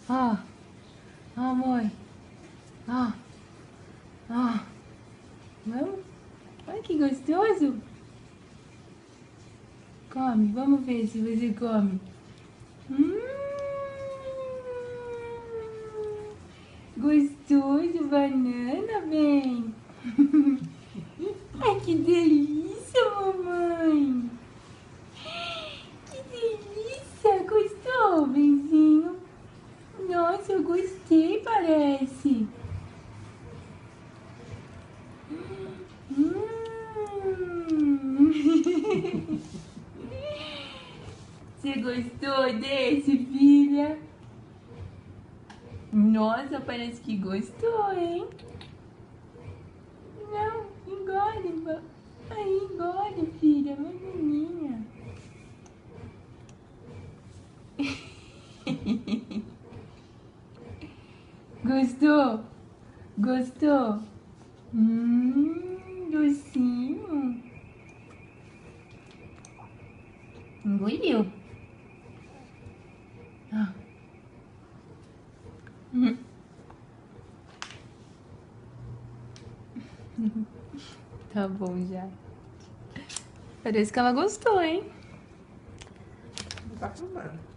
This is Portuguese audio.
Ó, ó, amor. Ó, ó. Vamos? Olha que gostoso. Come, vamos ver se você come. Gostoso, banana, bem. Ai, que delícia, mamãe. Que delícia. Gostou, benzinho? Nossa, eu gostei, parece. Você gostou desse, filha? Nossa, parece que gostou, hein? Não, engole. Aí, engole, filha, menininha. Gostou? Gostou? Docinho. Engoliu. Ah. Tá bom já. Parece que ela gostou, hein? Não tá acabando.